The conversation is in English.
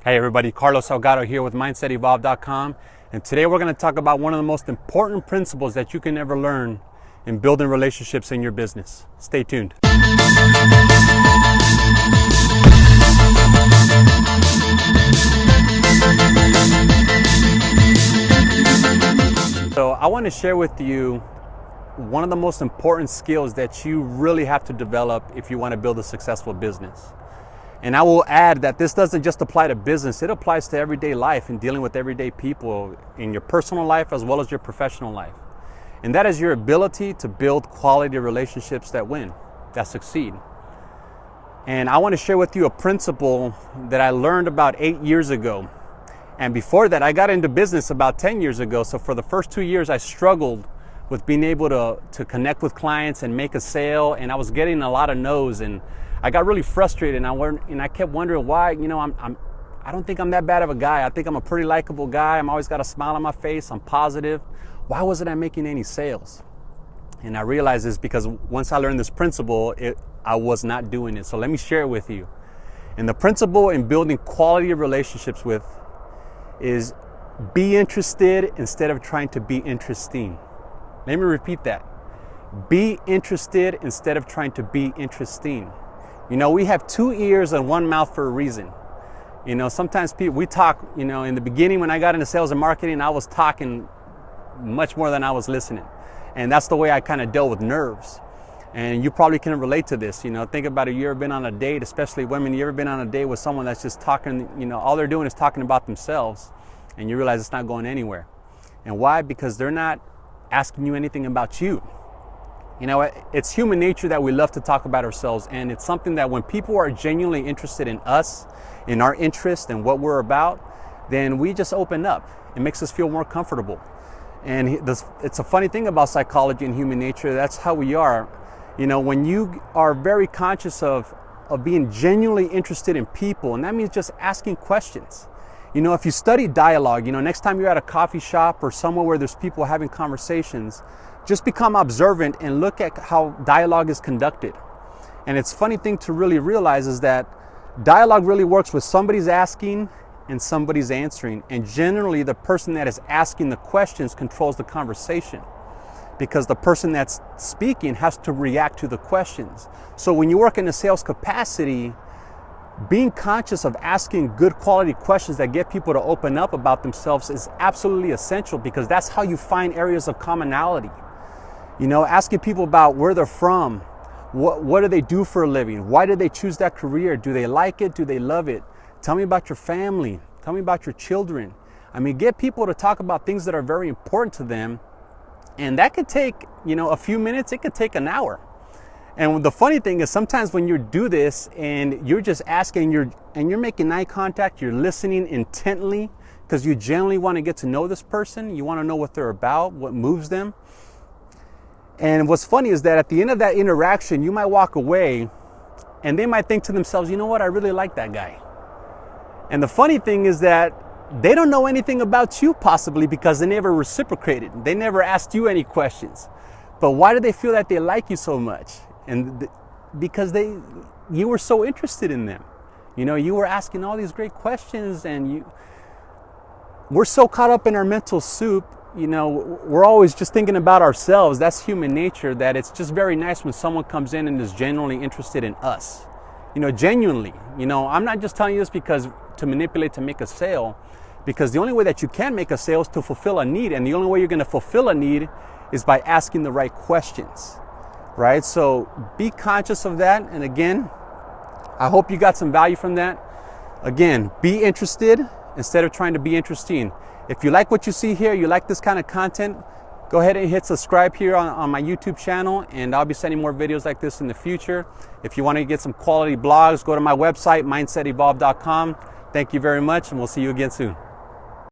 Hey everybody, Carlos Salgado here with MindsetEvolve.com, and today we're going to talk about one of the most important principles that you can ever learn in building relationships in your business. Stay tuned. So I want to share with you one of the most important skills that you really have to develop if you want to build a successful business. And I will add that this doesn't just apply to business, it applies to everyday life and dealing with everyday people in your personal life as well as your professional life. And that is your ability to build quality relationships that win, that succeed. And I want to share with you a principle that I learned about 8 years ago. And before that, I got into business about 10 years ago. So for the first 2 years, I struggled with being able to connect with clients and make a sale. And I was getting a lot of no's, and I got really frustrated, and I kept wondering why. I don't think I'm that bad of a guy. I think I'm a pretty likable guy. I'm always got a smile on my face. I'm positive. Why wasn't I making any sales? And I realized this because once I learned this principle, I was not doing it. So let me share it with you. And the principle in building quality relationships with is be interested instead of trying to be interesting. Let me repeat that. Be interested instead of trying to be interesting. You know, we have 2 ears and 1 mouth for a reason. You know, sometimes we talk, in the beginning when I got into sales and marketing, I was talking much more than I was listening. And that's the way I kind of dealt with nerves. And you probably can relate to this. Think about it. You ever been on a date, especially women, you ever been on a date with someone that's just talking, all they're doing is talking about themselves, and you realize it's not going anywhere. And why? Because they're not asking you anything about you. It's human nature that we love to talk about ourselves, and it's something that when people are genuinely interested in us, in our interest and what we're about, then we just open up. It makes us feel more comfortable. And it's a funny thing about psychology and human nature. That's how we are. When you are very conscious of being genuinely interested in people, and that means just asking questions. If you study dialogue, next time you're at a coffee shop or somewhere where there's people having conversations, just become observant and look at how dialogue is conducted. And it's a funny thing to really realize is that dialogue really works with somebody's asking and somebody's answering. And generally, the person that is asking the questions controls the conversation, because the person that's speaking has to react to the questions. So when you work in a sales capacity, being conscious of asking good quality questions that get people to open up about themselves is absolutely essential, because that's how you find areas of commonality. Asking people about where they're from, what do they do for a living? Why did they choose that career? Do they like it? Do they love it? Tell me about your family. Tell me about your children. Get people to talk about things that are very important to them. And that could take, a few minutes. It could take an hour. And the funny thing is sometimes when you do this and you're just asking, you're making eye contact, you're listening intently because you genuinely want to get to know this person. You want to know what they're about, what moves them. And what's funny is that at the end of that interaction, you might walk away and they might think to themselves, you know what, I really like that guy. And the funny thing is that they don't know anything about you possibly because they never reciprocated. They never asked you any questions. But why do they feel that they like you so much? And because you were so interested in them. You were asking all these great questions, and we're so caught up in our mental soup. We're always just thinking about ourselves. That's human nature, that it's just very nice when someone comes in and is genuinely interested in us. Genuinely. I'm not just telling you this because to manipulate to make a sale, because the only way that you can make a sale is to fulfill a need, and the only way you're going to fulfill a need is by asking the right questions, right? So be conscious of that. And again, I hope you got some value from that. Again, be interested instead of trying to be interesting. If you like what you see here, you like this kind of content, go ahead and hit subscribe here on my YouTube channel, and I'll be sending more videos like this in the future. If you want to get some quality blogs, go to my website, MindsetEvolve.com. Thank you very much, and we'll see you again soon.